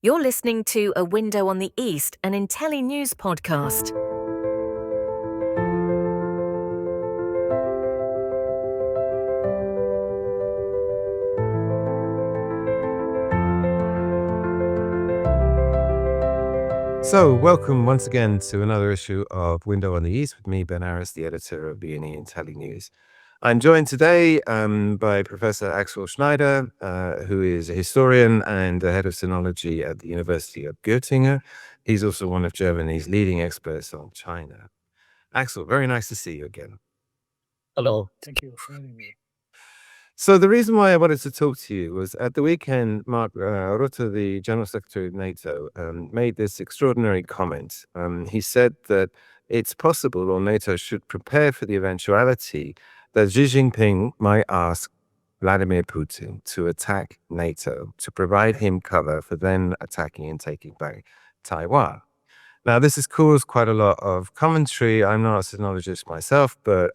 You're listening to A Window on the East, an IntelliNews podcast. So, welcome once again to another issue of Window on the East with me, Ben Aris, the editor of BNE IntelliNews. I'm joined today by Professor Axel Schneider, who is a historian and the head of sinology at the University of Goettingen. He's also one of Germany's leading experts on China. Axel, very nice to see you again. Hello, thank you for having me. So the reason why I wanted to talk to you was at the weekend, Mark Rutte, the General Secretary of NATO, made this extraordinary comment. He said that it's possible, or NATO should prepare for the eventuality that Xi Jinping might ask Vladimir Putin to attack NATO, to provide him cover for then attacking and taking back Taiwan. Now, this has caused quite a lot of commentary. I'm not a sinologist myself, but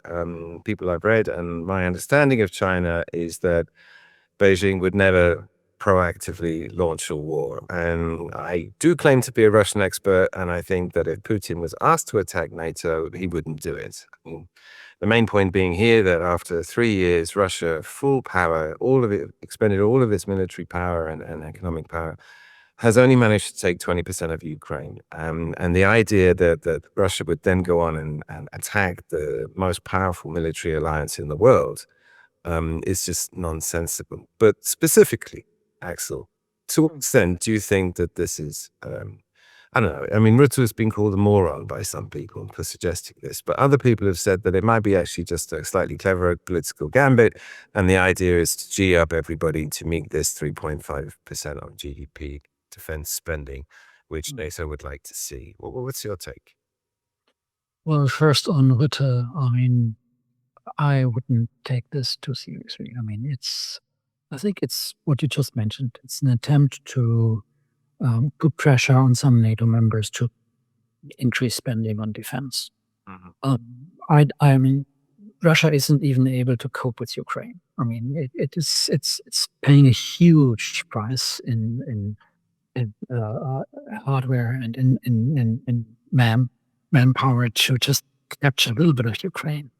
people I've read and my understanding of China is that Beijing would never proactively launch a war. And I do claim to be a Russian expert, and I think that if Putin was asked to attack NATO, he wouldn't do it. The main point being here that after 3 years, Russia, full power, all of it, expended all of its military power and economic power, has only managed to take 20% of Ukraine. And the idea that Russia would then go on and attack the most powerful military alliance in the world is just nonsensical. But specifically, Axel, to what extent do you think that this is, I don't know, I mean, Rutte has been called a moron by some people for suggesting this, but other people have said that it might be actually just a slightly clever political gambit, and the idea is to G up everybody to meet this 3.5% of GDP defense spending, which NATO would like to see. What's your take? Well, first on Rutte, I mean, I wouldn't take this too seriously. I mean, I think it's what you just mentioned. It's an attempt to put pressure on some NATO members to increase spending on defense. I mean, Russia isn't even able to cope with Ukraine. I mean, it's paying a huge price in hardware and in manpower to just capture a little bit of Ukraine.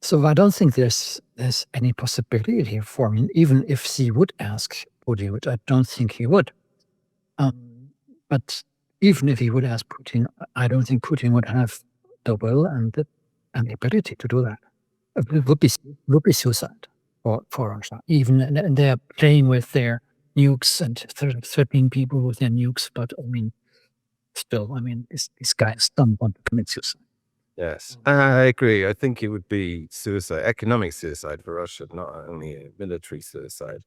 So I don't think there's any possibility for him, even if he would ask Putin, which I don't think he would. But even if he would ask Putin, I don't think Putin would have the will and the ability to do that. It would be suicide for Russia. Even they're playing with their nukes and threatening people with their nukes, but I mean, still, I mean, these guys don't want to commit suicide. Yes, I agree. I think it would be suicide, economic suicide for Russia, not only a military suicide.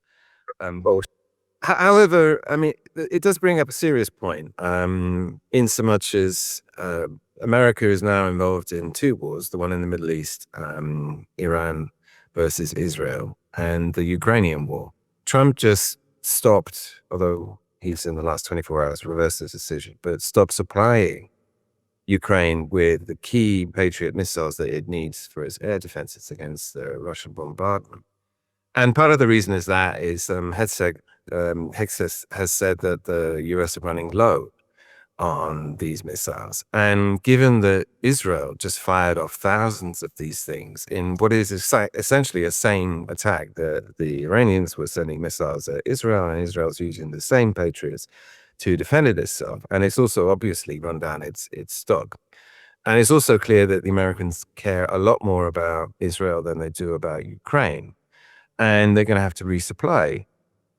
However, I mean, it does bring up a serious point, in so much as America is now involved in two wars, the one in the Middle East, Iran versus Israel, and the Ukrainian war. Trump just stopped, although he's in the last 24 hours reversed his decision, but stopped supplying Ukraine with the key Patriot missiles that it needs for its air defenses against the Russian bombardment. And part of the reason is Hegseth has said that the US are running low on these missiles. And given that Israel just fired off thousands of these things in what is essentially a same attack, the Iranians were sending missiles at Israel, and Israel's using the same Patriots to defend itself. And it's also obviously run down its stock. And it's also clear that the Americans care a lot more about Israel than they do about Ukraine. And they're going to have to resupply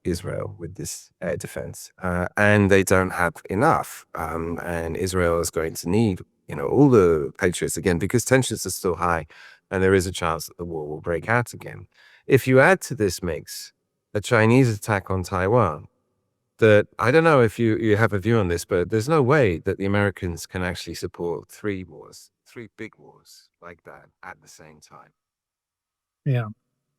Israel with this air defense. And they don't have enough. And Israel is going to need, all the Patriots again, because tensions are still high and there is a chance that the war will break out again. If you add to this mix a Chinese attack on Taiwan, that I don't know if you have a view on this, but there's no way that the Americans can actually support three big wars like that at the same time. Yeah.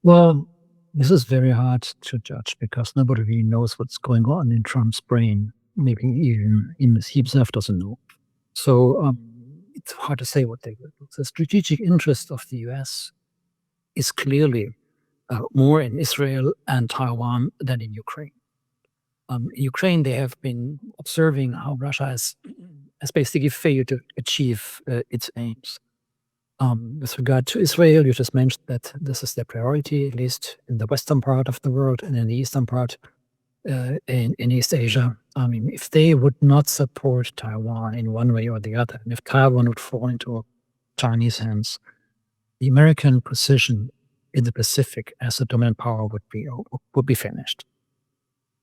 Well, this is very hard to judge because nobody really knows what's going on in Trump's brain. Maybe even he himself doesn't know. So it's hard to say what they will do. The strategic interest of the US is clearly more in Israel and Taiwan than in Ukraine. In Ukraine, they have been observing how Russia has basically failed to achieve its aims. With regard to Israel, you just mentioned that this is their priority, at least in the western part of the world, and in the eastern part, in East Asia. I mean, if they would not support Taiwan in one way or the other, and if Taiwan would fall into Chinese hands, the American position in the Pacific as a dominant power would be finished.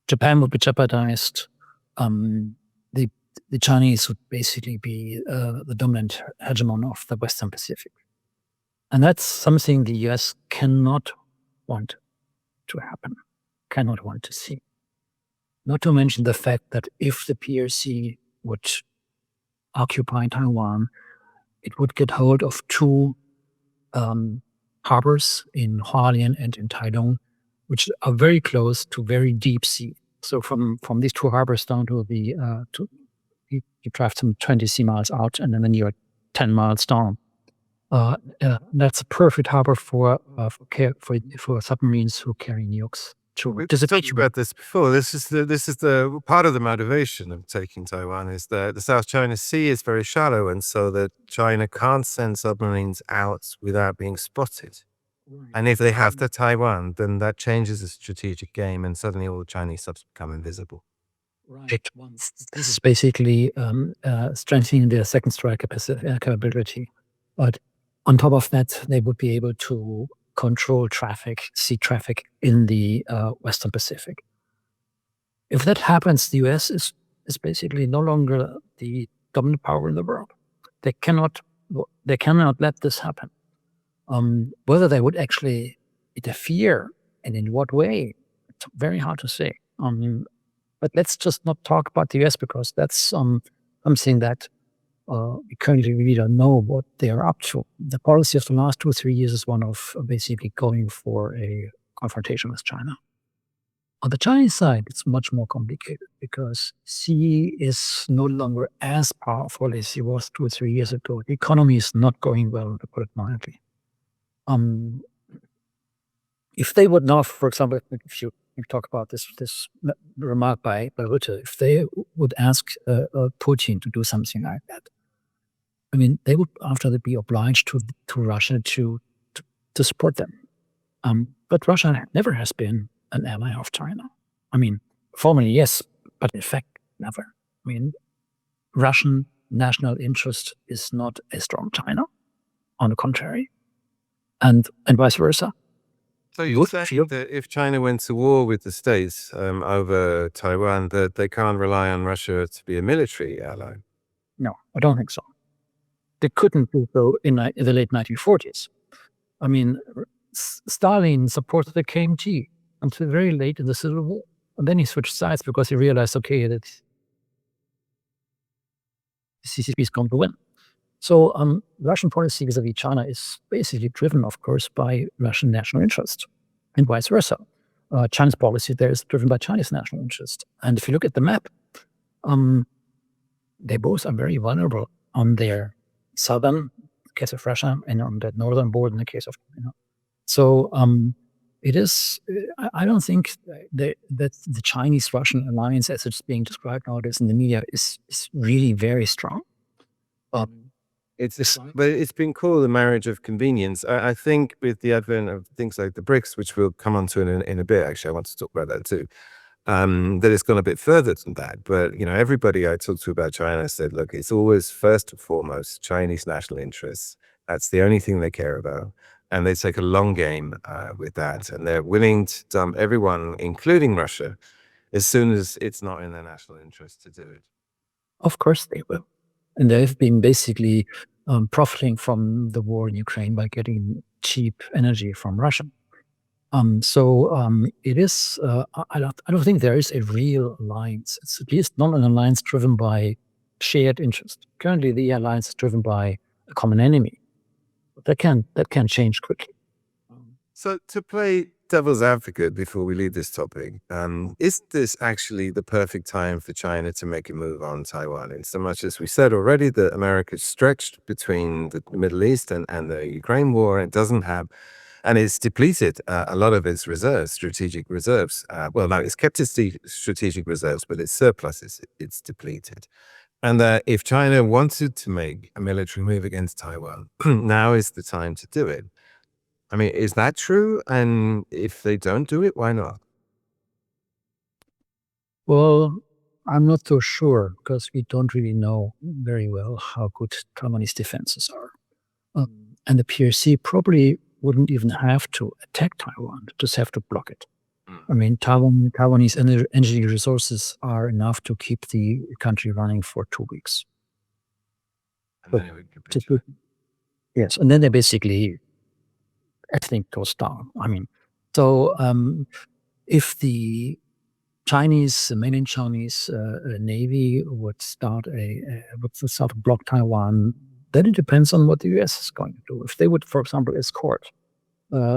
Japan would be jeopardized. The Chinese would basically be the dominant hegemon of the Western Pacific. And that's something the US cannot want to happen, cannot want to see. Not to mention the fact that if the PRC would occupy Taiwan, it would get hold of two harbors in Hualien and in Taitung, which are very close to very deep sea. So from these two harbors down to you drive some 20 sea miles out, and then you're 10 miles down. That's a perfect harbor for submarines who carry nukes. We've talked about this before. This is the part of the motivation of taking Taiwan is that the South China Sea is very shallow, and so that China can't send submarines out without being spotted. And if they have to Taiwan, then that changes the strategic game, and suddenly all the Chinese subs become invisible. Right. This is basically strengthening their second strike capability. But on top of that, they would be able to control sea traffic in the Western Pacific. If that happens, the US is basically no longer the dominant power in the world. They cannot let this happen. Whether they would actually interfere and in what way, it's very hard to say. But let's just not talk about the US because that's something that we currently really don't know what they are up to. The policy of the last 2 or 3 years is one of basically going for a confrontation with China. On the Chinese side, it's much more complicated because Xi is no longer as powerful as he was 2 or 3 years ago. The economy is not going well, to put it mildly. If they would now, for example, if you talk about this remark by Rutte, if they would ask Putin to do something like that, I mean, they would after that be obliged to Russia to support them. But Russia never has been an ally of China. I mean, formally yes, but in fact never. I mean, Russian national interest is not as strong as China. On the contrary, and vice versa. So you're saying that if China went to war with the States over Taiwan, that they can't rely on Russia to be a military ally? No, I don't think so. They couldn't do so in the late 1940s. I mean, Stalin supported the KMT until very late in the Civil War. And then he switched sides because he realized, okay, that the CCP is going to win. So Russian policy vis-a-vis China is basically driven, of course, by Russian national interest and vice versa. China's policy there is driven by Chinese national interest. And if you look at the map, they both are very vulnerable on their southern, in the case of Russia, and on the northern border in the case of China. So it is, I don't think that the Chinese-Russian alliance as it's being described nowadays in the media is really very strong. But it's been called the marriage of convenience. I think with the advent of things like the BRICS, which we'll come on to in a bit, actually, I want to talk about that too, that it's gone a bit further than that. But, everybody I talked to about China said, look, it's always first and foremost Chinese national interests. That's the only thing they care about. And they take a long game with that. And they're willing to dump everyone, including Russia, as soon as it's not in their national interest to do it. Of course they will. And they've been basically profiting from the war in Ukraine by getting cheap energy from Russia. It is, I don't think there is a real alliance. It's at least not an alliance driven by shared interest. Currently, the alliance is driven by a common enemy. That can change quickly. So to play devil's advocate before we leave this topic, is this actually the perfect time for China to make a move on Taiwan? In so much as we said already that America is stretched between the Middle East and the Ukraine war, it doesn't have And it's depleted a lot of its reserves, strategic reserves. Well, no, it's kept its strategic reserves, but its surplus it's depleted. And if China wanted to make a military move against Taiwan, now is the time to do it. I mean, is that true? And if they don't do it, why not? Well, I'm not so sure because we don't really know very well how good Taiwanese defenses are. And the PRC probably wouldn't even have to attack Taiwan, just have to block it. I mean, Taiwanese energy resources are enough to keep the country running for 2 weeks. And then it would capitulate. Yes, and then they basically, everything goes down. I mean, so if the mainland Chinese Navy would start to block Taiwan, then it depends on what the US is going to do. If they would, for example, escort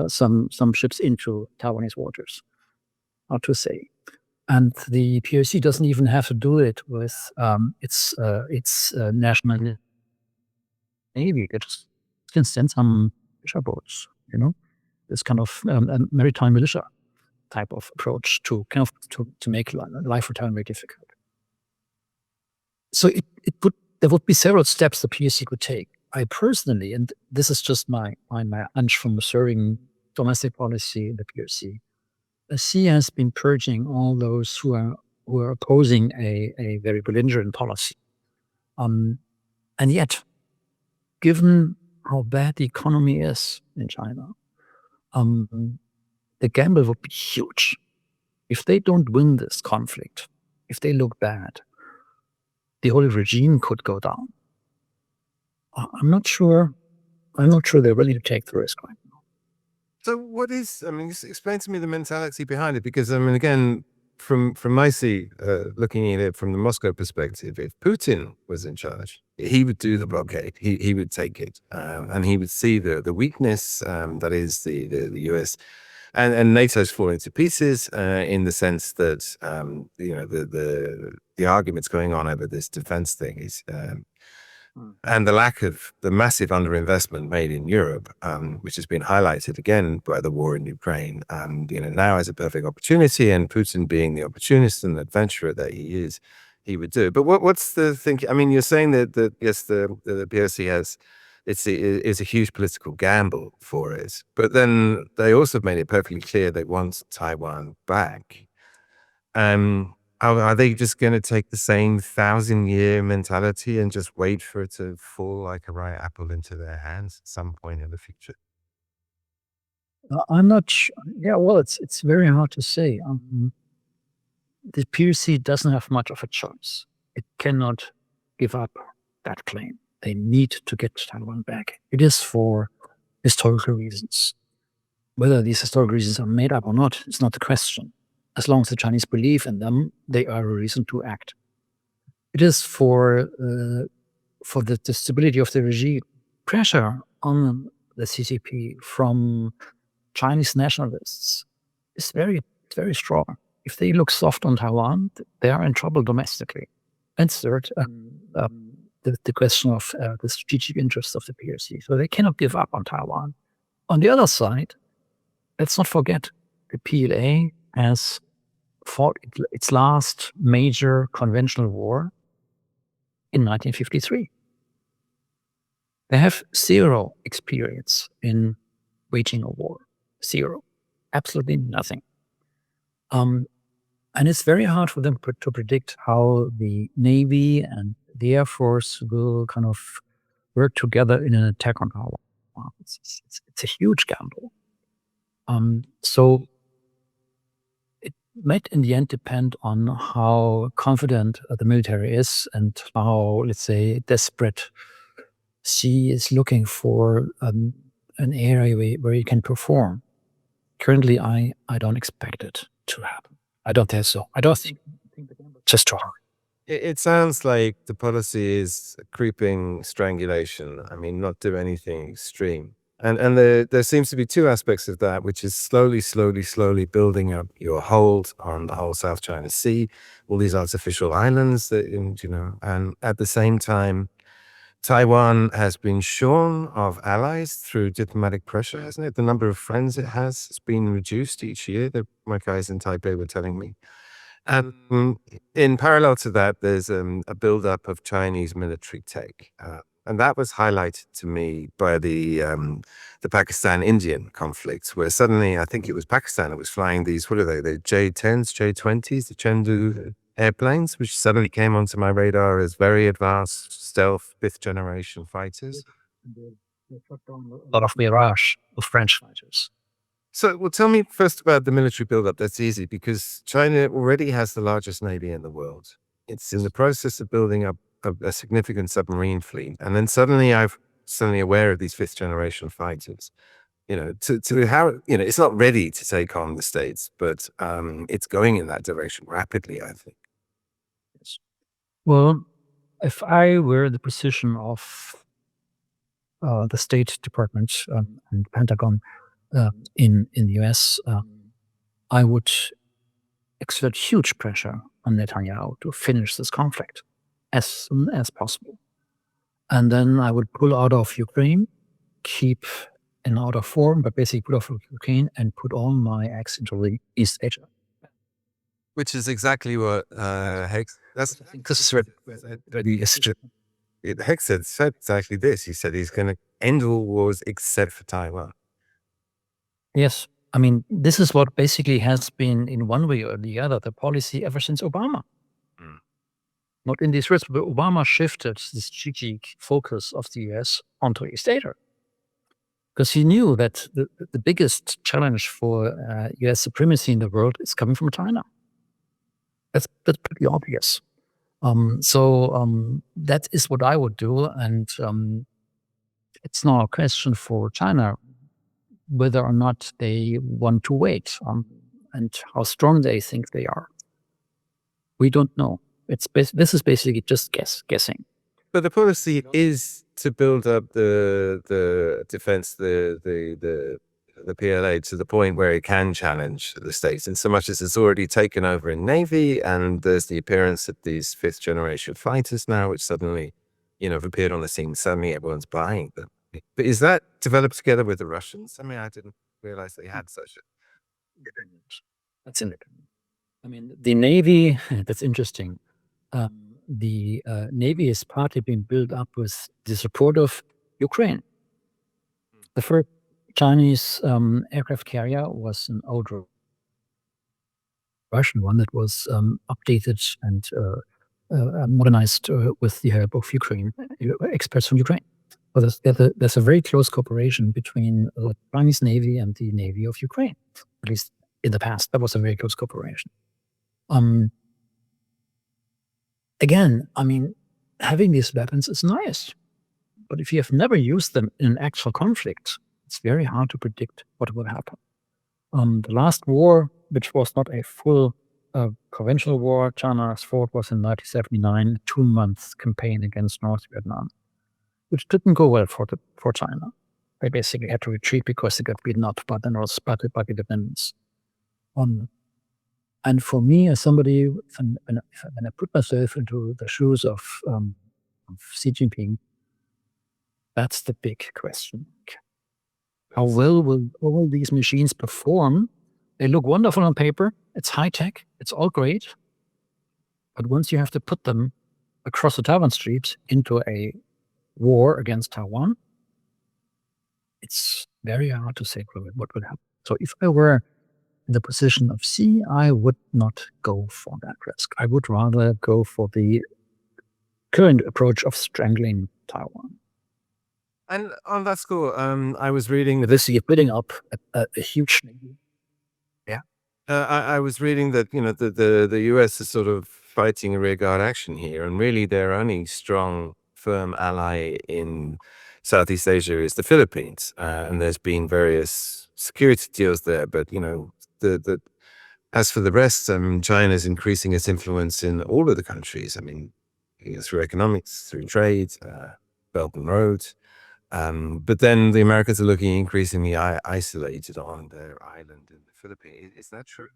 some ships into Taiwanese waters, how to say. And the PRC doesn't even have to do it with its national navy. It just can send some militia boats, this kind of maritime militia type of approach to make life for Taiwan very difficult. So there would be several steps the PRC could take. I personally, and this is just my hunch from observing domestic policy in the PRC, Xi has been purging all those who are opposing a very belligerent policy. And yet, given how bad the economy is in China, the gamble would be huge. If they don't win this conflict, if they look bad, the whole regime could go down. I'm not sure they're ready to take the risk right now. So what is, I mean, explain to me the mentality behind it, because I mean, again, from my seat, looking at it from the Moscow perspective, if Putin was in charge, he would do the blockade. He would take it, and he would see the weakness that is the US and NATO's falling to pieces in the sense that the arguments going on over this defense thing is. And the massive underinvestment made in Europe, which has been highlighted again by the war in Ukraine, now is a perfect opportunity. And Putin, being the opportunist and adventurer that he is, he would do it. But what's the thing? I mean, you're saying that yes, the PRC has it's a huge political gamble for it, but then they also made it perfectly clear they want Taiwan back. Are they just going to take the same 1,000-year mentality and just wait for it to fall like a ripe apple into their hands at some point in the future? I'm not sure. Yeah, well, it's very hard to say. The PRC doesn't have much of a choice. It cannot give up that claim. They need to get Taiwan back. It is for historical reasons. Whether these historical reasons are made up or not, it's not the question. As long as the Chinese believe in them, they are a reason to act. It is for the stability of the regime. Pressure on the CCP from Chinese nationalists is very, very strong. If they look soft on Taiwan, they are in trouble domestically. And third, the question of the strategic interests of the PRC. So they cannot give up on Taiwan. On the other side, let's not forget the PLA has fought its last major conventional war in 1953. They have zero experience in waging a war. Zero. Absolutely nothing. And it's very hard for them to predict how the Navy and the Air Force will kind of work together in an attack on Taiwan. It's a huge gamble. So it might in the end depend on how confident the military is and how, let's say, desperate Xi is looking for an area where he can perform. Currently, I don't expect it to happen. I don't think so. I don't think just too hard. It sounds like the policy is creeping strangulation. I mean, not do anything extreme. And there seems to be two aspects of that, which is slowly building up your hold on the whole South China Sea, all these artificial islands that, and at the same time, Taiwan has been shorn of allies through diplomatic pressure, hasn't it? The number of friends it has been reduced each year. My guys in Taipei were telling me. And in parallel to that, there's a buildup of Chinese military tech. And that was highlighted to me by the Pakistan-Indian conflict, where suddenly, I think it was Pakistan that was flying these, what are they, the J-10s, J-20s, the Chengdu airplanes, which suddenly came onto my radar as very advanced stealth fifth-generation fighters. They shot down a lot of Mirage of French fighters. So, well, tell me first about the military buildup. That's easy because China already has the largest navy in the world. It's in the process of building up a significant submarine fleet. And then suddenly I'm aware of these fifth generation fighters. To how, it's not ready to take on the States, but it's going in that direction rapidly, I think. Yes. Well, if I were in the position of the State Department and Pentagon in the US, I would exert huge pressure on Netanyahu to finish this conflict as soon as possible. And then I would pull out of Ukraine, keep in outer form, but basically pull off Ukraine and put all my eggs into the East Asia. Which is exactly what Hex. This is Hex said exactly this. He said he's going to end all wars except for Taiwan. Yes. I mean, this is what basically has been, in one way or the other, the policy ever since Obama. Not in these words, but Obama shifted the strategic focus of the US onto East Asia. Because he knew that the biggest challenge for US supremacy in the world is coming from China. That's pretty obvious. So that is what I would do. And it's not a question for China whether or not they want to wait and how strong they think they are. We don't know. This is basically just guessing. But the policy is to build up the defense, the PLA to the point where it can challenge the States, in so much as it's already taken over in Navy, and there's the appearance of these fifth generation fighters now, which suddenly, have appeared on the scene. Suddenly everyone's buying them. But is that developed together with the Russians? I mean, I didn't realize they had such a... That's independent. I mean, the Navy, that's interesting. The Navy is partly being built up with the support of Ukraine. The first Chinese aircraft carrier was an older Russian one that was updated and modernized with the help of Ukraine, experts from Ukraine. But there's a very close cooperation between the Chinese Navy and the Navy of Ukraine. At least in the past, that was a very close cooperation. Again, I mean, having these weapons is nice, but if you have never used them in an actual conflict, it's very hard to predict what will happen. The last war, which was not a full conventional war, China fought, was in 1979, a 2-month campaign against North Vietnam, which didn't go well for China. They basically had to retreat because they got beaten up by the Vietnamese. And for me, as somebody, when I put myself into the shoes of Xi Jinping, that's the big question. How well will all these machines perform? They look wonderful on paper. It's high tech. It's all great. But once you have to put them across the Taiwan Strait into a war against Taiwan, it's very hard to say what would happen. So if I were in the position of Xi, I would not go for that risk. I would rather go for the current approach of strangling Taiwan. And on that score, I was reading This year, building up a huge navy. Yeah. I was reading that, the US is sort of fighting a rearguard action here, and really their only strong, firm ally in Southeast Asia is the Philippines. And there's been various security deals there, but, as for the rest, China's increasing its influence in all of the countries. I mean, through economics, through trade, Belt and Road. But then the Americans are looking increasingly isolated on their island in the Philippines. Is that true?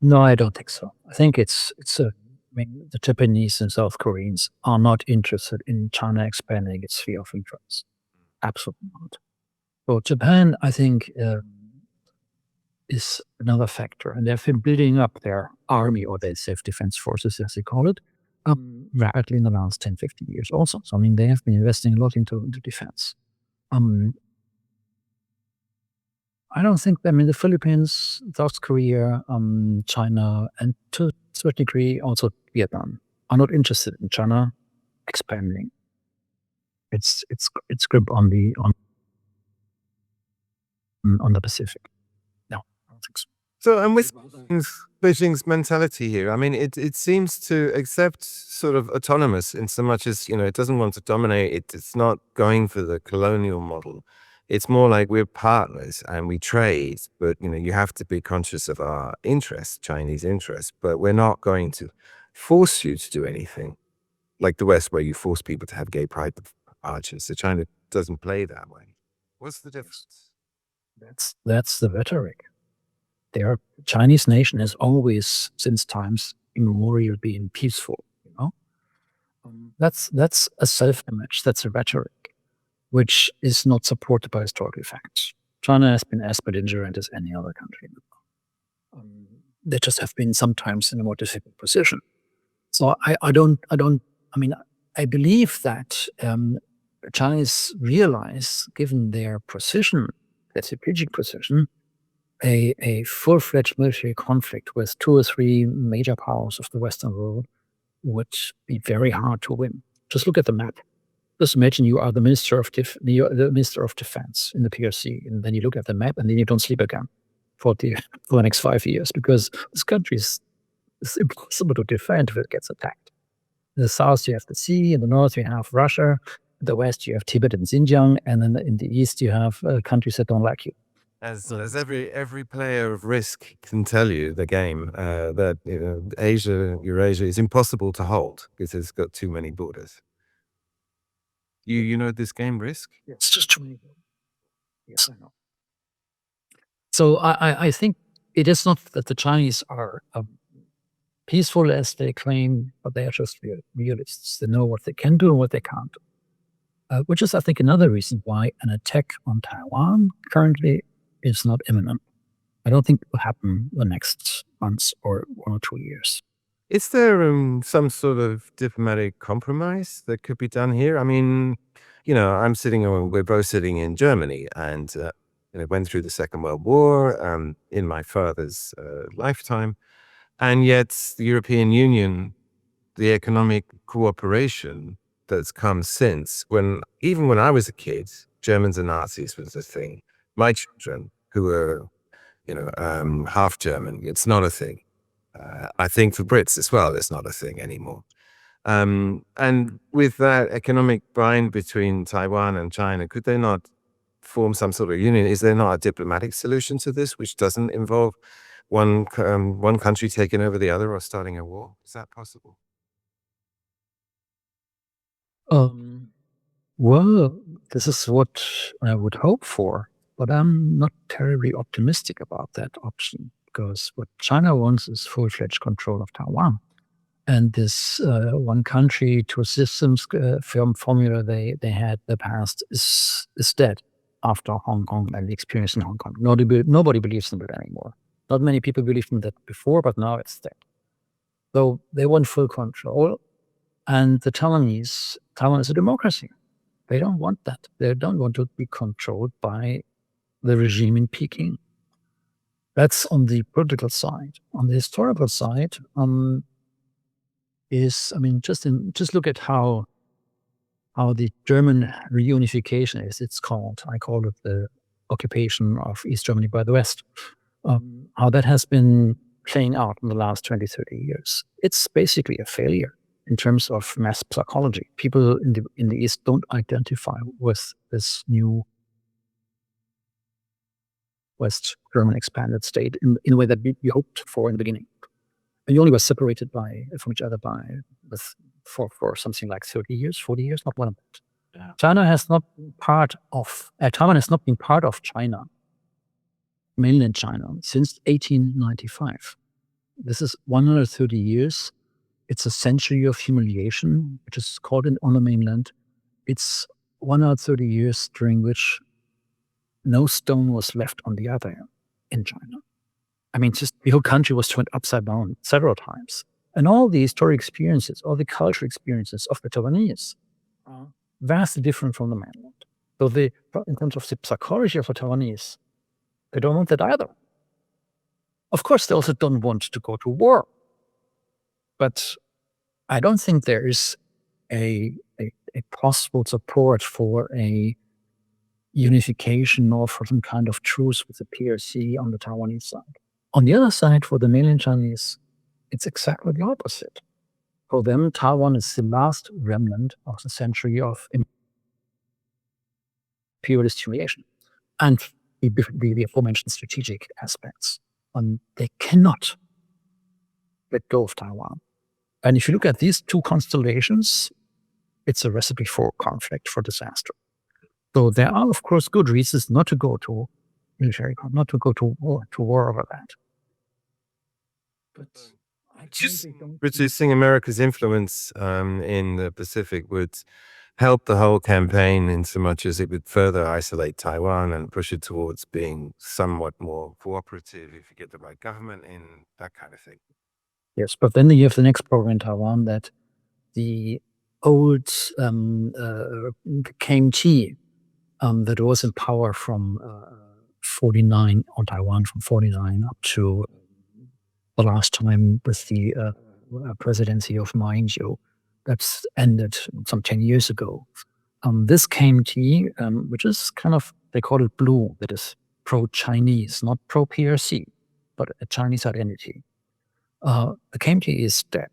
No, I don't think so. I think it's a mean, the Japanese and South Koreans are not interested in China expanding its sphere of influence. Absolutely not. So Japan, I think, is another factor, and they've been building up their army or their self-defense forces, as they call it, rapidly in the last 10, 15 years also. So, I mean, they have been investing a lot into defense. I don't think, I mean, the Philippines, South Korea, China, and to a certain degree also Vietnam are not interested in China expanding its grip on the Pacific. No, I don't think so. So, and with Beijing's mentality here, I mean, it seems to accept sort of autonomous in so much as, it doesn't want to dominate. It's not going for the colonial model. It's more like we're partners and we trade, but, you have to be conscious of our interests, Chinese interests, but we're not going to force you to do anything like the West, where you force people to have gay pride marches. So China doesn't play that way. What's the difference? That's the rhetoric. The Chinese nation has always, since times immemorial, been peaceful. That's a self-image. That's a rhetoric, which is not supported by historical facts. China has been as belligerent as any other country. They just have been sometimes in a more difficult position. So I believe that Chinese realize, given their position, their strategic position, a full-fledged military conflict with 2 or 3 major powers of the Western world would be very hard to win. Just look at the map. Just imagine you are the Minister of Defense in the PRC, and then you look at the map, and then you don't sleep again for the next 5 years, because this country is impossible to defend if it gets attacked. In the south, you have the sea. In the north, you have Russia. In the west, you have Tibet and Xinjiang, and then in the east, you have countries that don't like you. As every player of Risk can tell you, the game, that Eurasia is impossible to hold because it's got too many borders. You know this game, Risk? It's just too many. Yes, I know. So I think it is not that the Chinese are peaceful as they claim, but they are just realists. They know what they can do and what they can't do. Which is, I think, another reason why an attack on Taiwan currently is not imminent. I don't think it will happen the next months or 1 or 2 years. Is there some sort of diplomatic compromise that could be done here? I mean, we're both sitting in Germany, and went through the Second World War in my father's lifetime, and yet the European Union, the economic cooperation that's come since, even when I was a kid, Germans and Nazis was a thing. My children, who are, half German, it's not a thing. I think for Brits as well, it's not a thing anymore. And with that economic bind between Taiwan and China, could they not form some sort of union? Is there not a diplomatic solution to this, which doesn't involve one country taking over the other or starting a war? Is that possible? Well, this is what I would hope for, but I'm not terribly optimistic about that option, because what China wants is full-fledged control of Taiwan. And this one country, two systems formula they had in the past is dead after Hong Kong and the experience in Hong Kong. Nobody believes in it anymore. Not many people believed in that before, but now it's dead. So they want full control. And the Taiwanese, Taiwan is a democracy. They don't want that. They don't want to be controlled by the regime in Peking. That's on the political side. On the historical side, just look at how the German reunification is. It's called. I call it the occupation of East Germany by the West. How that has been playing out in the last 20, 30 years. It's basically a failure in terms of mass psychology. People in the East don't identify with this new West German expanded state in a way that we hoped for in the beginning. And you only were separated from each other for something like 30 years, 40 years, not one of that. Yeah. Taiwan has not been part of China, mainland China, since 1895. This is 130 years It's a century of humiliation, which is called on the mainland. It's 130 years during which no stone was left on the other in China. I mean, just the whole country was turned upside down several times. And all the historic experiences, all the cultural experiences of the Taiwanese are vastly different from the mainland. So in terms of the psychology of the Taiwanese, they don't want that either. Of course, they also don't want to go to war. But I don't think there is a possible support for a unification or for some kind of truce with the PRC on the Taiwanese side. On the other side, for the mainland Chinese, it's exactly the opposite. For them, Taiwan is the last remnant of the century of imperialist humiliation and the aforementioned strategic aspects. They cannot let go of Taiwan. And if you look at these two constellations, it's a recipe for conflict, for disaster. So there are, of course, good reasons not to go to military conflict, not to go to war over that. But I don't Reducing America's influence in the Pacific would help the whole campaign in so much as it would further isolate Taiwan and push it towards being somewhat more cooperative if you get the right government in, that kind of thing. Yes, but then you have the next problem in Taiwan that the old KMT that was in power from 49 on Taiwan, from 49 up to the last time with the presidency of Ma Ying-jeou, that's ended some 10 years ago. This KMT, which is kind of, they call it blue, that is pro-Chinese, not pro-PRC, but a Chinese identity. The KMT is dead.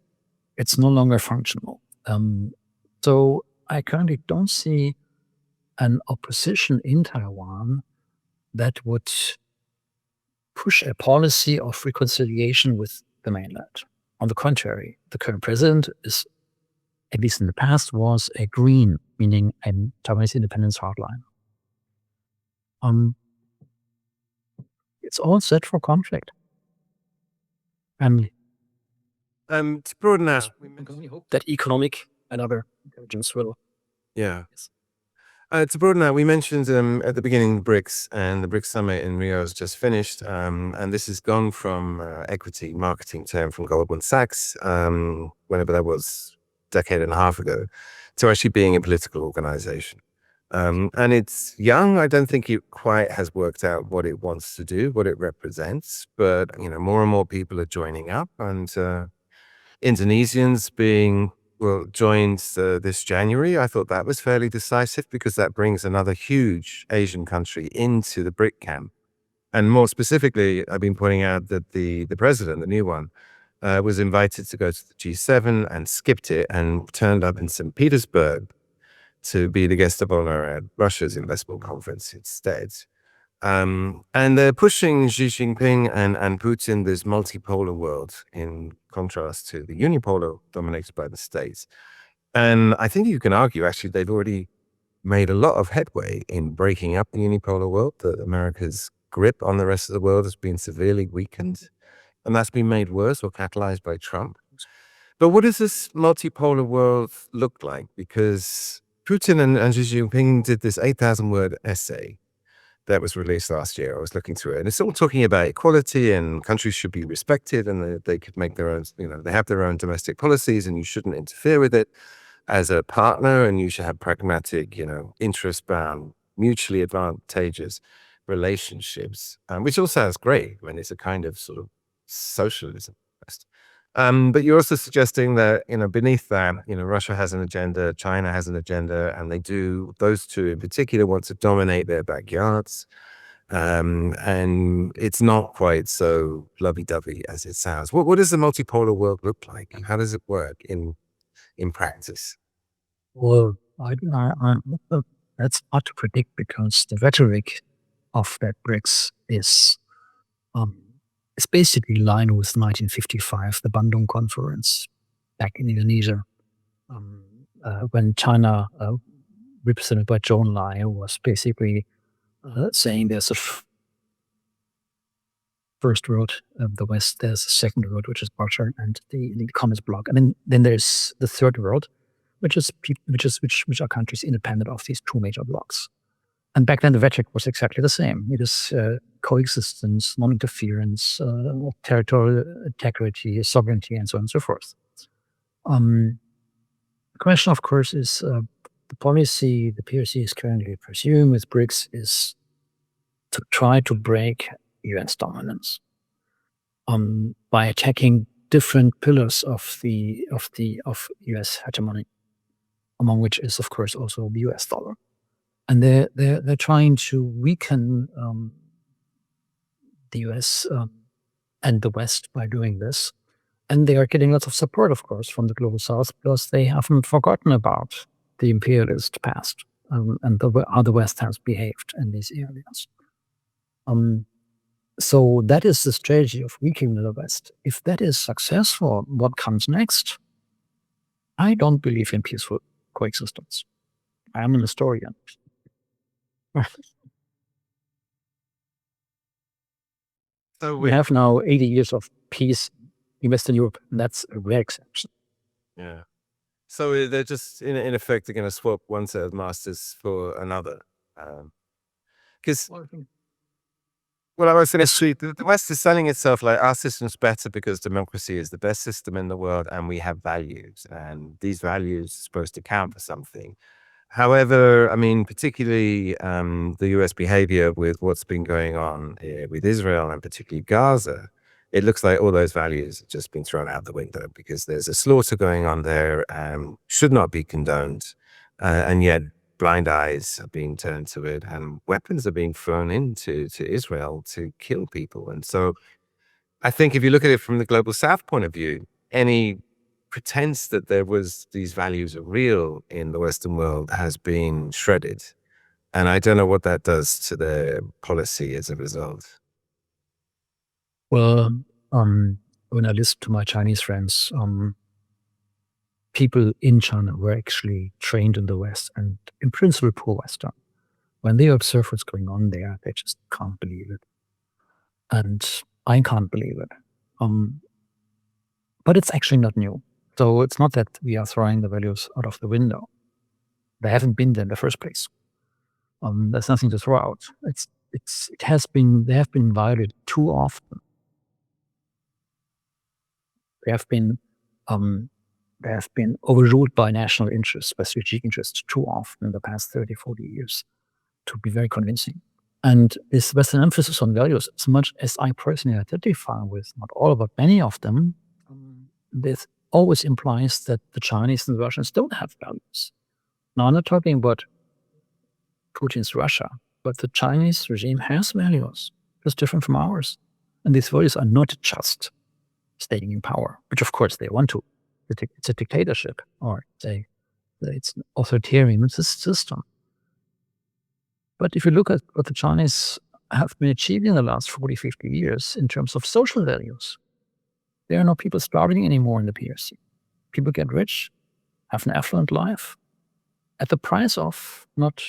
It's no longer functional. So I currently don't see an opposition in Taiwan that would push a policy of reconciliation with the mainland. On the contrary, the current president is, at least in the past, was a green, meaning a Taiwanese independence hardline. It's all set for conflict. And to broaden out, we can only hope that economic and other intelligence will. yeah. To broaden out, we mentioned at the beginning BRICS, and the BRICS summit in Rio has just finished, and this has gone from equity marketing term from Goldman Sachs, whenever that was, a decade and a half ago, to actually being a political organization. And it's young. I don't think it quite has worked out what it wants to do, what it represents, but more and more people are joining up, and Indonesians joined this January. I thought that was fairly decisive because that brings another huge Asian country into the BRIC camp. And more specifically, I've been pointing out that the president, the new one, was invited to go to the G7 and skipped it and turned up in St. Petersburg to be the guest of honor at Russia's investment conference instead. And they're pushing Xi Jinping and Putin, this multipolar world, in contrast to the unipolar dominated by the States. And I think you can argue, actually, they've already made a lot of headway in breaking up the unipolar world, that America's grip on the rest of the world has been severely weakened. And that's been made worse or catalyzed by Trump. But what does this multipolar world look like? Because Putin and Xi Jinping did this 8,000-word essay that was released last year. I was looking through it, and it's all talking about equality and countries should be respected, and they could make their own, they have their own domestic policies, and you shouldn't interfere with it as a partner, and you should have pragmatic, interest-bound, mutually advantageous relationships, which all sounds great when it's a kind of sort of socialism. But you're also suggesting that, beneath that, Russia has an agenda, China has an agenda, and those two in particular want to dominate their backyards. And it's not quite so lovey-dovey as it sounds. What does the multipolar world look like? And how does it work in practice? Well, that's hard to predict because the rhetoric of that BRICS is basically in line with 1955, the Bandung Conference back in Indonesia, when China, represented by Zhou Enlai, was basically saying there's first world, the West. There's a second world, which is Russia and the Communist bloc, and then there's the third world, which are countries independent of these two major blocs. And back then, the rhetoric was exactly the same. It is coexistence, non-interference, territorial integrity, sovereignty, and so on and so forth. The question, of course, is the policy the PRC is currently pursuing with BRICS is to try to break US dominance by attacking different pillars of US hegemony, among which is, of course, also the US dollar. And they're trying to weaken the US and the West by doing this. And they are getting lots of support, of course, from the global South, because they haven't forgotten about the imperialist past and how the West has behaved in these areas. So that is the strategy of weakening the West. If that is successful, what comes next? I don't believe in peaceful coexistence. I am an historian. So We have now 80 years of peace in Western Europe, and that's a rare exception. yeah. So they're just in effect they're going to swap one set of masters for another. Because well, I was going to say the West is selling itself like our system's better because democracy is the best system in the world, and we have values, and these values are supposed to count for something. However, I mean, particularly the US behavior with what's been going on with Israel and particularly Gaza, it looks like all those values have just been thrown out the window because there's a slaughter going on there, should not be condoned, and yet blind eyes are being turned to it, and weapons are being thrown into Israel to kill people. And so I think if you look at it from the global South point of view, any pretense that these values are real in the Western world has been shredded. And I don't know what that does to their policy as a result. Well, when I listen to my Chinese friends, people in China were actually trained in the West and in principle pro-Western. When they observe what's going on there, they just can't believe it. And I can't believe it. But it's actually not new. So it's not that we are throwing the values out of the window. They haven't been there in the first place. There's nothing to throw out. They have been violated too often. They have been overruled by national interests, by strategic interests too often in the past 30, 40 years to be very convincing. And this Western emphasis on values, as much as I personally identify with not all, but many of them, this always implies that the Chinese and the Russians don't have values. Now, I'm not talking about Putin's Russia, but the Chinese regime has values, just different from ours. And these values are not just staying in power, which of course they want to. It's a dictatorship, or it's an authoritarian system. But if you look at what the Chinese have been achieving in the last 40, 50 years in terms of social values, there are no people starving anymore in the PRC. People get rich, have an affluent life, at the price of not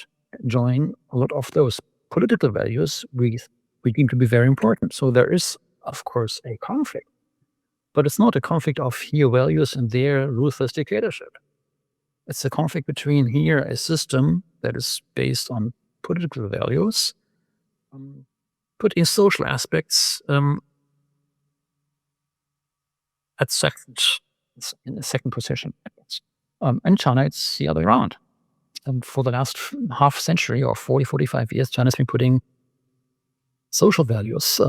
enjoying a lot of those political values we deem to be very important. So there is, of course, a conflict. But it's not a conflict of here values and there ruthless dictatorship. It's a conflict between here a system that is based on political values, putting social aspects in a second position. In China, it's the other way around. For the last half century or 40, 45 years, China's been putting social values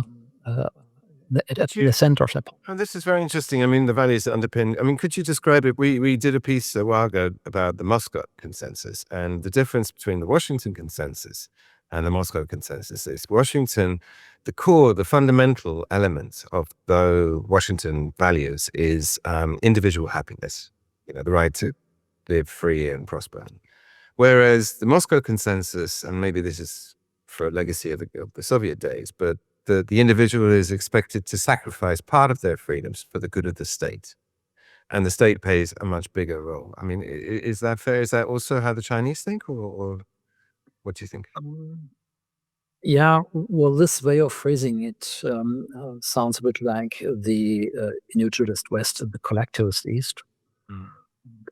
at the center of that. And this is very interesting. I mean, the values that underpin. I mean, could you describe it? We did a piece a while ago about the Moscow consensus, and the difference between the Washington consensus and the Moscow consensus is Washington, the core, the fundamental element of the Washington values is individual happiness, the right to live free and prosper. Whereas the Moscow consensus, and maybe this is for a legacy of the Soviet days, but the individual is expected to sacrifice part of their freedoms for the good of the state. And the state plays a much bigger role. I mean, is that fair? Is that also how the Chinese think, or what do you think? Yeah, well, this way of phrasing it sounds a bit like the individualist West and the collectivist East.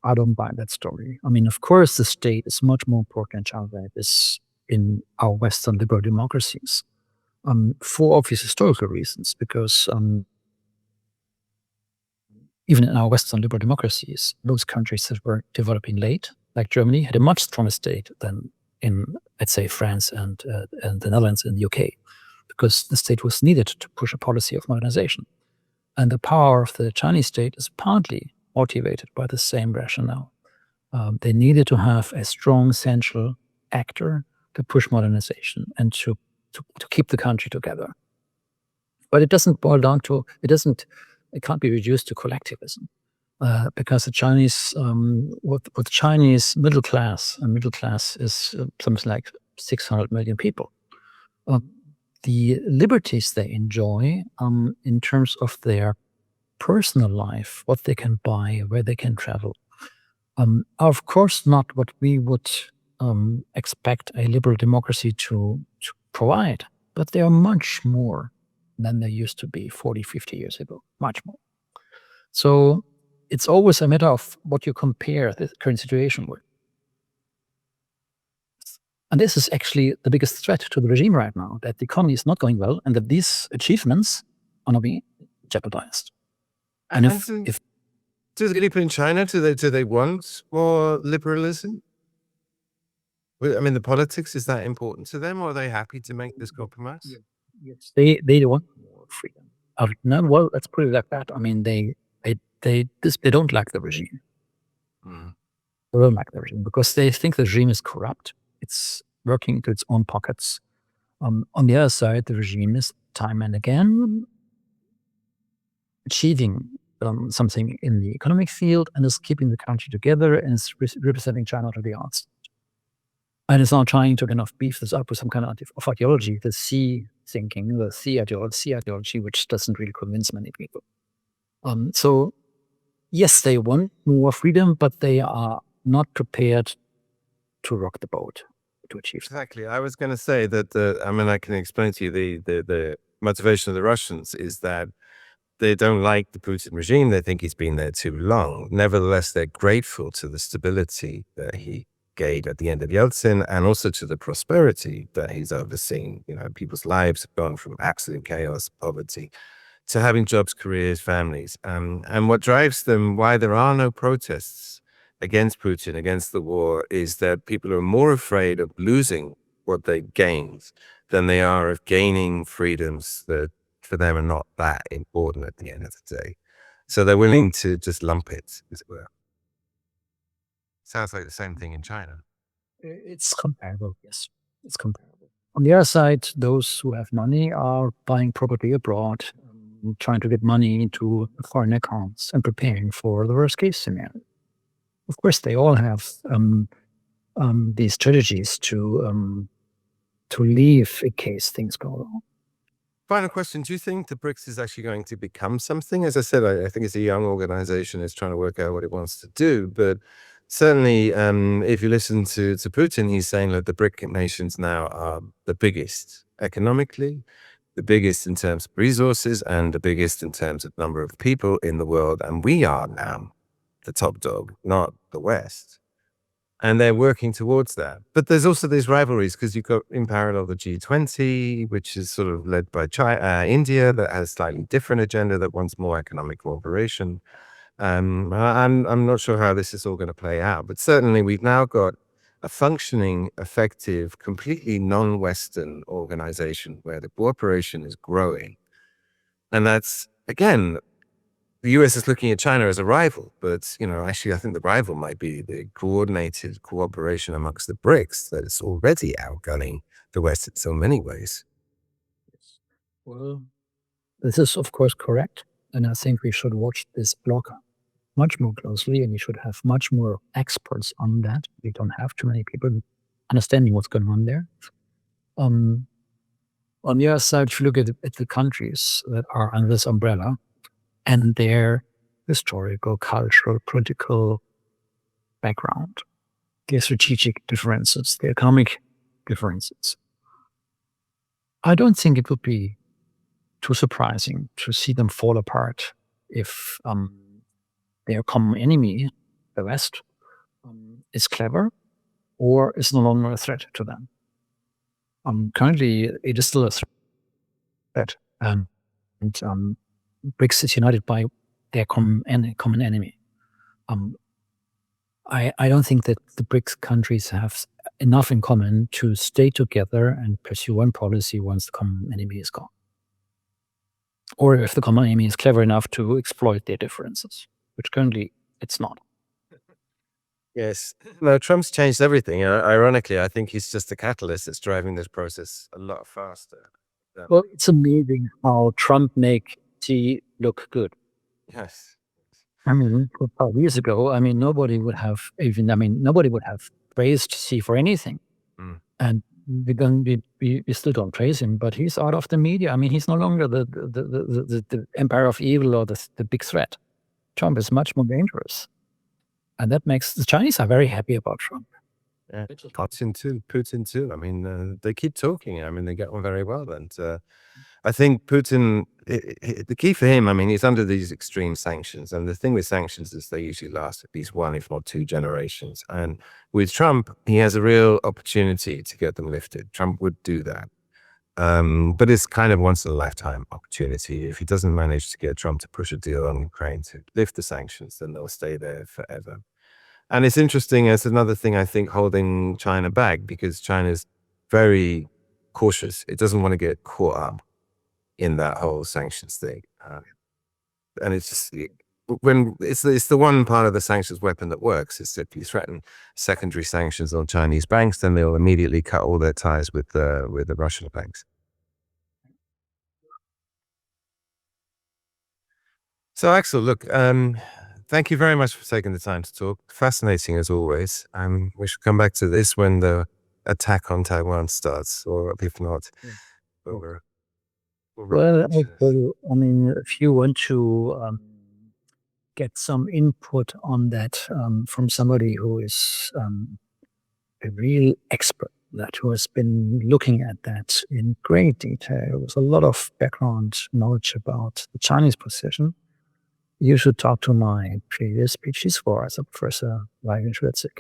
I don't buy that story. I mean, of course, the state is much more important in China than it is in our Western liberal democracies, for obvious historical reasons, because even in our Western liberal democracies, those countries that were developing late, like Germany, had a much stronger state than in, let's say, France and the Netherlands and the UK, because the state was needed to push a policy of modernization. And the power of the Chinese state is partly motivated by the same rationale. They needed to have a strong central actor to push modernization and to keep the country together. But it doesn't boil down to, it can't be reduced to collectivism. Because the Chinese, what the Chinese middle class, and middle class is something like 600 million people. The liberties they enjoy in terms of their personal life, what they can buy, where they can travel, are of course not what we would expect a liberal democracy to provide, but they are much more than they used to be 40, 50 years ago, much more. So it's always a matter of what you compare the current situation with. And this is actually the biggest threat to the regime right now, that the economy is not going well and that these achievements are not being jeopardized. And if do the people in China, do they want more liberalism? I mean, the politics, is that important to them, or are they happy to make this compromise? Yes, they want more freedom. No, well, let's put it like that. I mean, they don't like the regime. They don't like the regime because they think the regime is corrupt. It's working to its own pockets. On the other side, the regime is time and again achieving something in the economic field and is keeping the country together and is representing China to the outside. And it's not trying to kind of beef this up with some kind of ideology, the Xi thinking, the Xi ideology, which doesn't really convince many people. So yes, they want more freedom, but they are not prepared to rock the boat to achieve that. Exactly. I was going to say that, I mean, I can explain to you the motivation of the Russians is that they don't like the Putin regime. They think he's been there too long. Nevertheless, they're grateful to the stability that he gave at the end of Yeltsin and also to the prosperity that he's overseen. You know, people's lives have gone from absolute chaos, poverty, to having jobs, careers, families. And what drives them, why there are no protests against Putin, against the war, is that people are more afraid of losing what they gained than they are of gaining freedoms that for them are not that important at the end of the day. So they're willing to just lump it, as it were. Sounds like the same thing in China. It's comparable, yes. It's comparable. On the other side, those who have money are buying property abroad, trying to get money into foreign accounts and preparing for the worst case scenario. Of course, they all have these strategies to leave in case things go wrong. Final question. Do you think the BRICS is actually going to become something? As I said, I think it's a young organization. It's trying to work out what it wants to do. But certainly, if you listen to Putin, he's saying that the BRIC nations now are the biggest economically, the biggest in terms of resources, and the biggest in terms of number of people in the world. And we are now the top dog, not the West. And they're working towards that. But there's also these rivalries because you've got in parallel the G20, which is sort of led by China, India, that has a slightly different agenda that wants more economic cooperation. I'm not sure how this is all going to play out, but certainly we've now got a functioning, effective, completely non-Western organization where the cooperation is growing. And that's, again, the US is looking at China as a rival, but, you know, actually I think the rival might be the coordinated cooperation amongst the BRICS that is already outgunning the West in so many ways. Well, this is of course correct. And I think we should watch this block much more closely and we should have much more experts on that. We don't have too many people understanding what's going on there. On the other side, if you look at the countries that are under this umbrella, and their historical, cultural, political background, their strategic differences, their economic differences. I don't think it would be too surprising to see them fall apart if their common enemy, the West, is clever or is no longer a threat to them. Currently, it is still a threat, and BRICS is united by their common enemy. I don't think that the BRICS countries have enough in common to stay together and pursue one policy once the common enemy is gone. Or if the common enemy is clever enough to exploit their differences, which currently it's not. Yes. No, Trump's changed everything. Ironically, I think he's just the catalyst that's driving this process a lot faster. Well, it's amazing how Trump make Xi look good. Yes. I mean, 5 years ago, nobody would have praised Xi for anything. And we still don't praise him, but he's out of the media. He's no longer the empire of evil or the big threat. Trump is much more dangerous. And that makes the Chinese are very happy about Trump. Yeah. Putin too. They keep talking. They get on very well. And I think Putin, the key for him, he's under these extreme sanctions. And the thing with sanctions is they usually last at least 1, if not 2 generations. And with Trump, he has a real opportunity to get them lifted. Trump would do that. But it's kind of once in a lifetime opportunity. If he doesn't manage to get Trump to push a deal on Ukraine to lift the sanctions, then they'll stay there forever. And it's interesting as another thing, I think, holding China back, because China's very cautious. It doesn't want to get caught up in that whole sanctions thing. And it's just, when it's the one part of the sanctions weapon that works, is that if you threaten secondary sanctions on Chinese banks, then they'll immediately cut all their ties with the Russian banks. So Axel, look, thank you very much for taking the time to talk. Fascinating as always. We should come back to this when the attack on Taiwan starts, or if not, Well, if you want to get some input on that from somebody who is a real expert, who has been looking at that in great detail, with a lot of background knowledge about the Chinese position, you should talk to my previous PhD supervisor, Professor Vladimir Putin.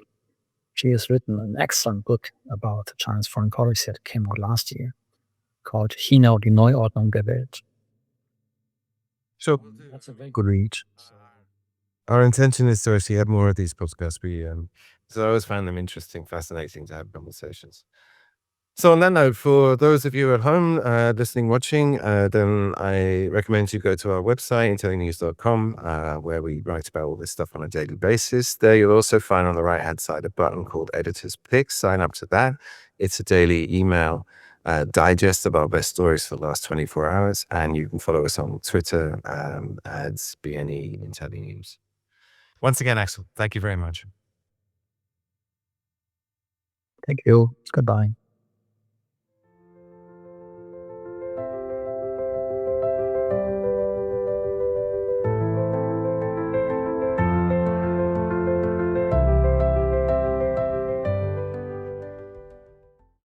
She has written an excellent book about China's foreign policy that came out last year, called China, die Neuordnung der Welt. So That's a very good read. Our intention is to actually have more of these podcasts. So I always find them interesting, fascinating to have conversations. So on that note, for those of you at home listening, watching, then I recommend you go to our website, IntelliNews.com, where we write about all this stuff on a daily basis. There you'll also find on the right-hand side a button called Editor's Picks. Sign up to that. It's a daily email digest of our best stories for the last 24 hours. And you can follow us on Twitter, ads, BNE, IntelliNews. Once again, Axel, thank you very much. Thank you. Goodbye.